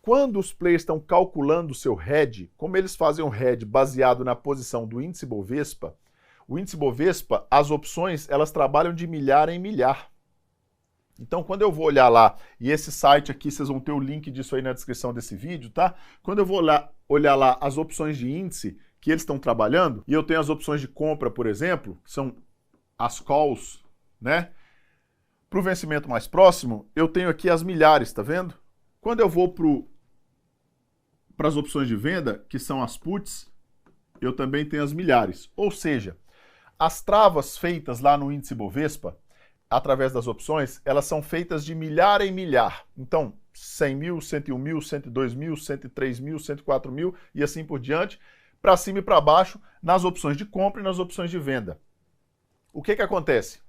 Quando os players estão calculando o seu hedge, como eles fazem um hedge baseado na posição do índice Bovespa, o índice Bovespa, as opções, elas trabalham de milhar em milhar. Então, quando eu vou olhar lá, e esse site aqui, vocês vão ter o link disso aí na descrição desse vídeo, tá? Quando eu vou olhar lá as opções de índice que eles estão trabalhando, e eu tenho as opções de compra, por exemplo, que são as calls, né? Para o vencimento mais próximo, eu tenho aqui as milhares, tá vendo? Quando eu vou para as opções de venda, que são as puts, eu também tenho as milhares. Ou seja, as travas feitas lá no índice Bovespa, através das opções, elas são feitas de milhar em milhar. Então, 100 mil, 101 mil, 102 mil, 103 mil, 104 mil e assim por diante, para cima e para baixo, nas opções de compra e nas opções de venda. O que acontece?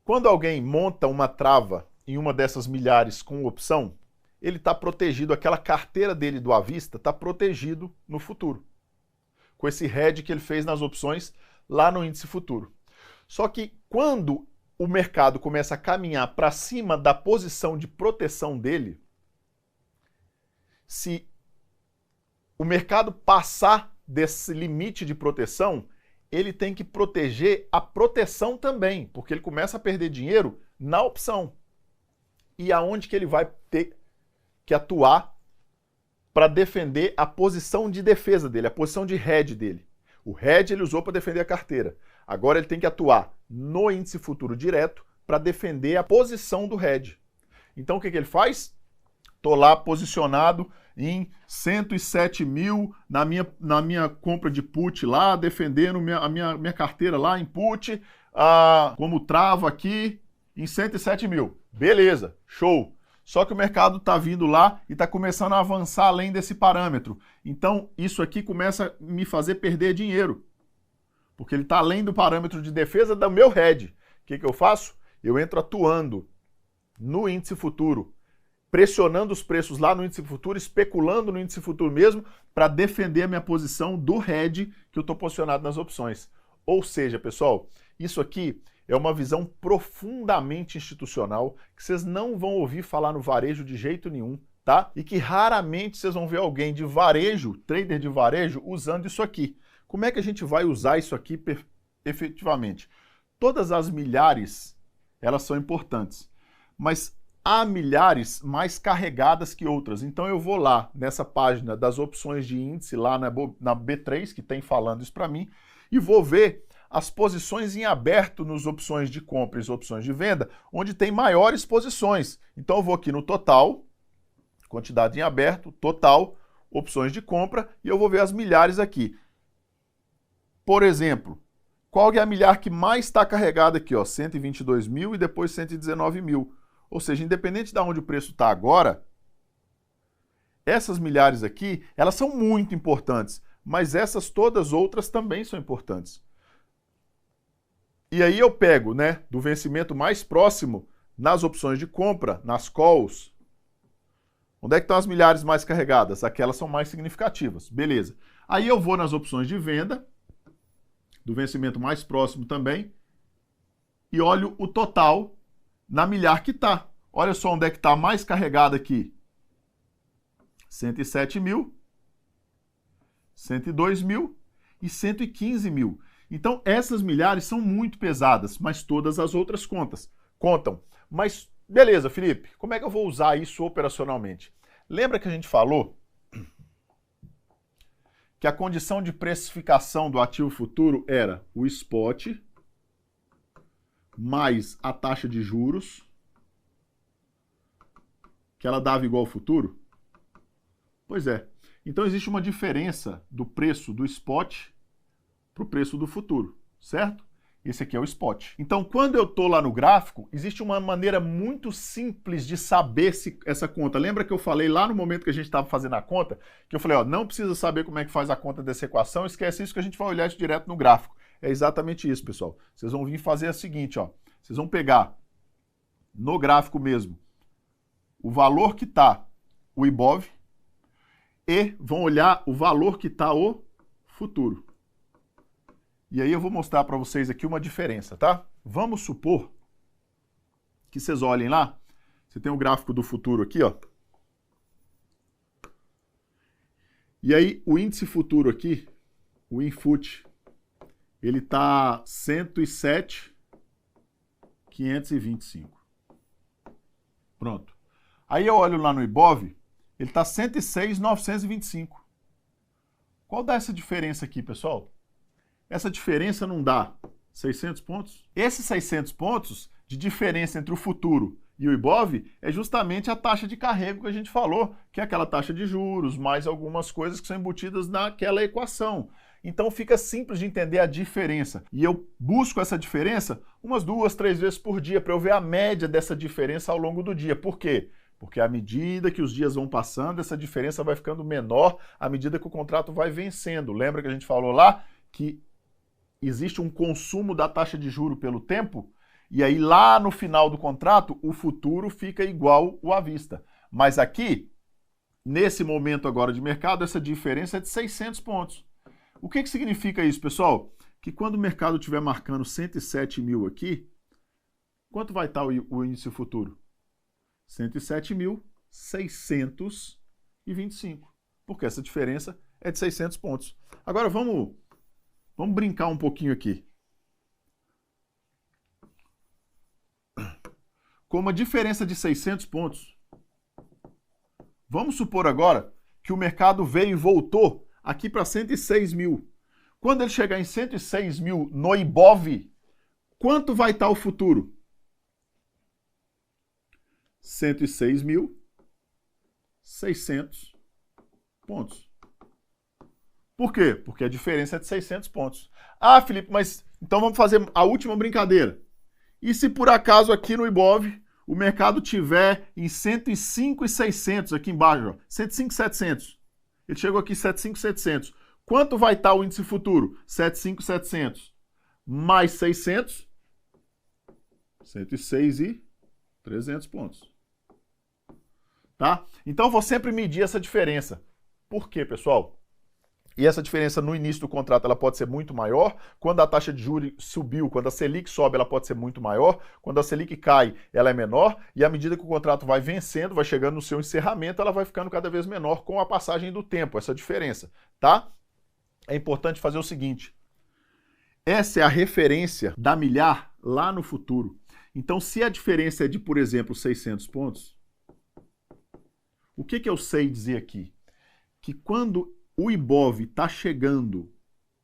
Quando alguém monta uma trava em uma dessas milhares com opção, ele está protegido, aquela carteira dele do à vista está protegido no futuro, com esse hedge que ele fez nas opções lá no índice futuro. Só que quando o mercado começa a caminhar para cima da posição de proteção dele, se o mercado passar desse limite de proteção, ele tem que proteger a proteção também, porque ele começa a perder dinheiro na opção. E aonde que ele vai ter que atuar para defender a posição de defesa dele, a posição de hedge dele. O hedge ele usou para defender a carteira. Agora ele tem que atuar no índice futuro direto para defender a posição do hedge. Então o que ele faz? Estou lá posicionado em 107 mil na minha compra de put lá, defendendo a minha carteira lá em put, como trava aqui em 107 mil. Beleza, show. Só que o mercado está vindo lá e está começando a avançar além desse parâmetro. Então, isso aqui começa a me fazer perder dinheiro. Porque ele está além do parâmetro de defesa do meu hedge. O que eu faço? Eu entro atuando no índice futuro, pressionando os preços lá no índice futuro, especulando no índice futuro mesmo, para defender a minha posição do hedge que eu estou posicionado nas opções. Ou seja, pessoal, isso aqui é uma visão profundamente institucional que vocês não vão ouvir falar no varejo de jeito nenhum, tá? E que raramente vocês vão ver alguém de varejo, trader de varejo, usando isso aqui. Como é que a gente vai usar isso aqui efetivamente? Todas as milhares, elas são importantes, mas há milhares mais carregadas que outras. Então eu vou lá nessa página das opções de índice, lá na B3, que tem falando isso para mim, e vou ver as posições em aberto nas opções de compra e opções de venda, onde tem maiores posições. Então eu vou aqui no total, quantidade em aberto, total, opções de compra, e eu vou ver as milhares aqui. Por exemplo, qual é a milhar que mais está carregada aqui? Ó, 122 mil e depois 119 mil. Ou seja, independente de onde o preço está agora, essas milhares aqui, elas são muito importantes, mas essas todas outras também são importantes. E aí eu pego, né, do vencimento mais próximo nas opções de compra, nas calls. Onde é que estão as milhares mais carregadas? Aquelas são mais significativas. Beleza. Aí eu vou nas opções de venda, do vencimento mais próximo também, e olho o total na milhar que está. Olha só onde é que está mais carregada aqui. 107 mil, 102 mil e 115 mil. Então, essas milhares são muito pesadas, mas todas as outras contam. Mas, beleza, Felipe, como é que eu vou usar isso operacionalmente? Lembra que a gente falou que a condição de precificação do ativo futuro era o spot mais a taxa de juros, que ela dava igual ao futuro? Pois é. Então, existe uma diferença do preço do spot para o preço do futuro, certo? Esse aqui é o spot. Então, quando eu estou lá no gráfico, existe uma maneira muito simples de saber essa conta. Lembra que eu falei lá no momento que a gente estava fazendo a conta, que eu falei, ó, não precisa saber como é que faz a conta dessa equação, esquece isso que a gente vai olhar isso direto no gráfico. É exatamente isso, pessoal. Vocês vão vir fazer o seguinte, ó. Vocês vão pegar no gráfico mesmo o valor que está o IBOV e vão olhar o valor que está o futuro. E aí eu vou mostrar para vocês aqui uma diferença, tá? Vamos supor que vocês olhem lá, você tem o gráfico do futuro aqui, ó. E aí, o índice futuro aqui, o Infut, ele está 107.525. Pronto. Aí eu olho lá no Ibov, ele está 106.925. Qual dá essa diferença aqui, pessoal? Essa diferença não dá 600 pontos? Esses 600 pontos de diferença entre o futuro e o Ibov é justamente a taxa de carrego que a gente falou, que é aquela taxa de juros, mais algumas coisas que são embutidas naquela equação. Então fica simples de entender a diferença. E eu busco essa diferença umas 2, 3 vezes por dia para eu ver a média dessa diferença ao longo do dia. Por quê? Porque à medida que os dias vão passando, essa diferença vai ficando menor à medida que o contrato vai vencendo. Lembra que a gente falou lá que existe um consumo da taxa de juro pelo tempo? E aí lá no final do contrato, o futuro fica igual ao à vista. Mas aqui, nesse momento agora de mercado, essa diferença é de 600 pontos. O que significa isso, pessoal? Que quando o mercado estiver marcando 107 mil aqui, quanto vai estar o índice futuro? 107.625. Porque essa diferença é de 600 pontos. Agora vamos brincar um pouquinho aqui. Com uma diferença de 600 pontos, vamos supor agora que o mercado veio e voltou aqui para 106 mil. Quando ele chegar em 106 mil no Ibov, quanto vai estar o futuro? 106.600 pontos. Por quê? Porque a diferença é de 600 pontos. Ah, Felipe, mas então vamos fazer a última brincadeira. E se por acaso aqui no Ibov o mercado tiver em 105.600 aqui embaixo, ó, 105.700. Ele chegou aqui em 75.700. Quanto vai estar o índice futuro? 75.700 mais 600, 106.300 pontos. Tá? Então eu vou sempre medir essa diferença. Por quê, pessoal? E essa diferença no início do contrato ela pode ser muito maior. Quando a taxa de juros subiu, quando a Selic sobe, ela pode ser muito maior. Quando a Selic cai, ela é menor. E à medida que o contrato vai vencendo, vai chegando no seu encerramento, ela vai ficando cada vez menor com a passagem do tempo, essa diferença, tá? É importante fazer o seguinte. Essa é a referência da milhar lá no futuro. Então, se a diferença é de, por exemplo, 600 pontos, o que eu sei dizer aqui? Que quando o Ibov está chegando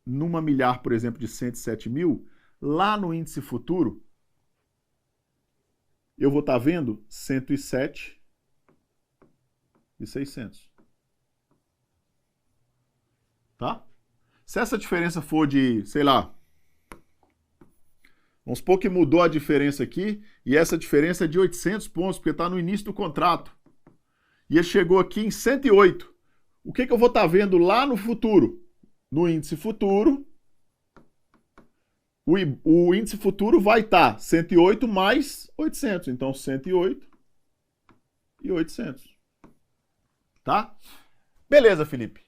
numa milhar, por exemplo, de 107 mil, lá no índice futuro, eu vou estar vendo 107.600. Tá? Se essa diferença for de, sei lá, vamos supor que mudou a diferença aqui, e essa diferença é de 800 pontos, porque está no início do contrato. E ele chegou aqui em 108. O que eu vou estar vendo lá no futuro? No índice futuro, o índice futuro vai estar 108 mais 800. Então, 108 e 800. Tá? Beleza, Felipe.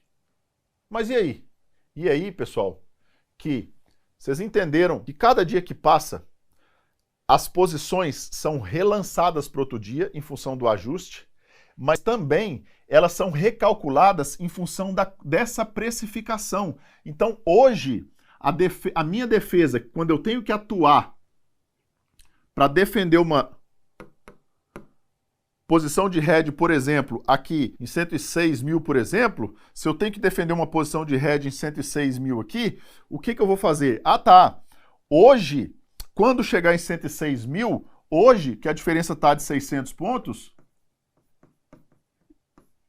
Mas e aí? E aí, pessoal, que vocês entenderam que cada dia que passa, as posições são relançadas para outro dia em função do ajuste, mas também elas são recalculadas em função dessa precificação. Então, hoje, a minha defesa, quando eu tenho que atuar para defender uma posição de hedge, por exemplo, aqui em 106 mil, por exemplo, se eu tenho que defender uma posição de hedge em 106 mil aqui, o que eu vou fazer? Ah, tá. Hoje, quando chegar em 106 mil, hoje, que a diferença está de 600 pontos,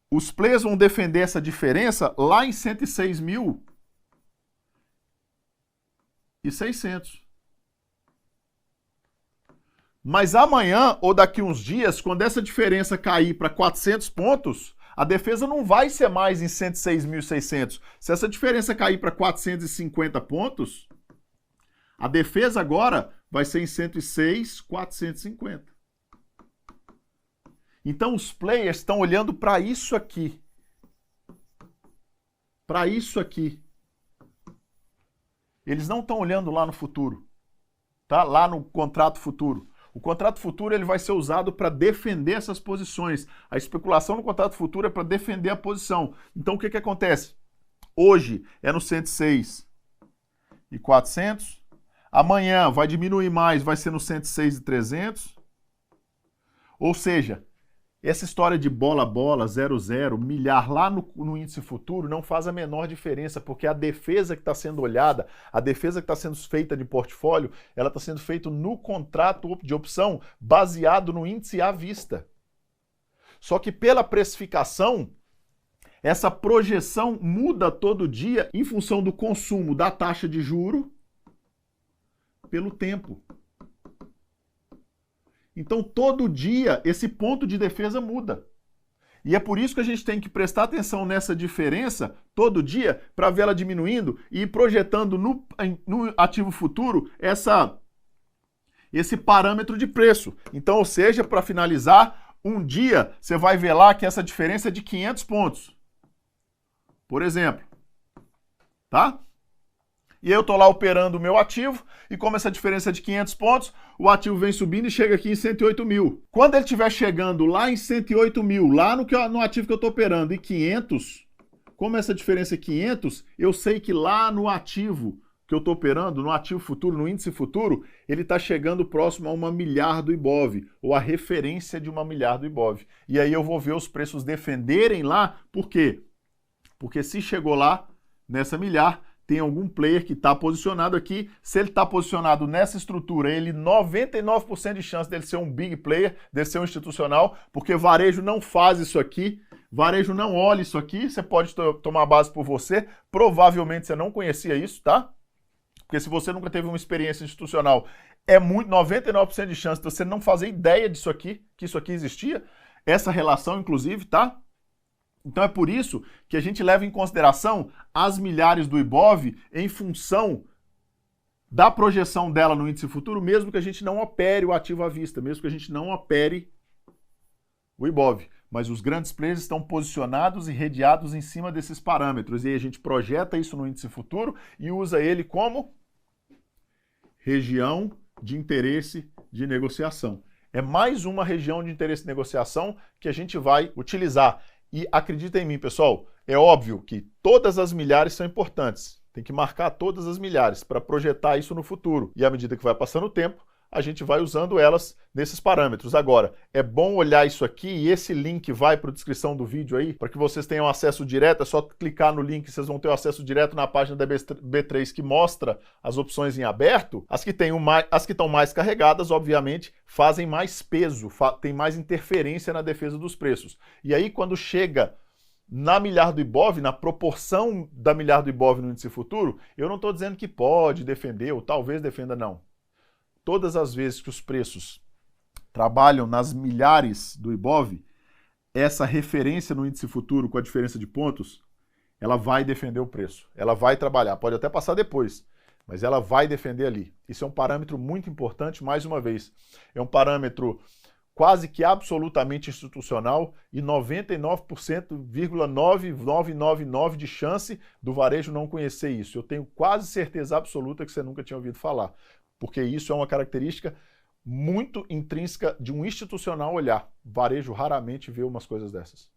os players vão defender essa diferença lá em 106.600. Mas amanhã ou daqui uns dias, quando essa diferença cair para 400 pontos, a defesa não vai ser mais em 106.600. Se essa diferença cair para 450 pontos, a defesa agora vai ser em 106.450. Então os players estão olhando para isso aqui. Para isso aqui. Eles não estão olhando lá no futuro. Tá? Lá no contrato futuro. O contrato futuro ele vai ser usado para defender essas posições. A especulação no contrato futuro é para defender a posição. Então o que que acontece? Hoje é no 106.400. Amanhã vai diminuir mais, vai ser no 106.300. Ou seja, essa história de bola, 0,0, milhar lá no índice futuro não faz a menor diferença, porque a defesa que está sendo olhada, a defesa que está sendo feita de portfólio, ela está sendo feita no contrato de opção baseado no índice à vista. Só que pela precificação, essa projeção muda todo dia em função do consumo da taxa de juro pelo tempo. Então, todo dia, esse ponto de defesa muda. E é por isso que a gente tem que prestar atenção nessa diferença todo dia para ver ela diminuindo e ir projetando no ativo futuro esse parâmetro de preço. Então, ou seja, para finalizar, um dia você vai ver lá que essa diferença é de 500 pontos. Por exemplo. Tá? E eu estou lá operando o meu ativo, e como essa diferença é de 500 pontos, o ativo vem subindo e chega aqui em 108 mil. Quando ele estiver chegando lá em 108 mil, lá no ativo que eu estou operando, e 500, como essa diferença é 500, eu sei que lá no ativo que eu estou operando, no ativo futuro, no índice futuro, ele está chegando próximo a 1 milhar do Ibov, ou a referência de 1 milhar do Ibov. E aí eu vou ver os preços defenderem lá, por quê? Porque se chegou lá, nessa milhar, tem algum player que está posicionado aqui. Se ele está posicionado nessa estrutura, ele 99% de chance dele ser um big player, dele ser um institucional, porque varejo não faz isso aqui, varejo não olha isso aqui, você pode tomar base por você, provavelmente você não conhecia isso, tá? Porque se você nunca teve uma experiência institucional, é muito 99% de chance de você não fazer ideia disso aqui, que isso aqui existia, essa relação inclusive, tá? Então é por isso que a gente leva em consideração as milhares do Ibov em função da projeção dela no índice futuro, mesmo que a gente não opere o ativo à vista, mesmo que a gente não opere o Ibov. Mas os grandes players estão posicionados e redeados em cima desses parâmetros. E aí a gente projeta isso no índice futuro e usa ele como região de interesse de negociação. É mais uma região de interesse de negociação que a gente vai utilizar. E acredita em mim, pessoal, é óbvio que todas as milhares são importantes. Tem que marcar todas as milhares para projetar isso no futuro. E à medida que vai passando o tempo, a gente vai usando elas nesses parâmetros. Agora, é bom olhar isso aqui e esse link vai para a descrição do vídeo aí, para que vocês tenham acesso direto. É só clicar no link, vocês vão ter o acesso direto na página da B3 que mostra as opções em aberto. As que estão mais carregadas, obviamente, fazem mais peso, tem mais interferência na defesa dos preços. E aí, quando chega na milhar do Ibov, na proporção da milhar do Ibov no índice futuro, eu não estou dizendo que pode defender ou talvez defenda, não. Todas as vezes que os preços trabalham nas milhares do Ibov, essa referência no índice futuro com a diferença de pontos, ela vai defender o preço. Ela vai trabalhar, pode até passar depois, mas ela vai defender ali. Isso é um parâmetro muito importante, mais uma vez. É um parâmetro quase que absolutamente institucional e 99,9999 de chance do varejo não conhecer isso. Eu tenho quase certeza absoluta que você nunca tinha ouvido falar. Porque isso é uma característica muito intrínseca de um institucional olhar. Varejo raramente vê umas coisas dessas.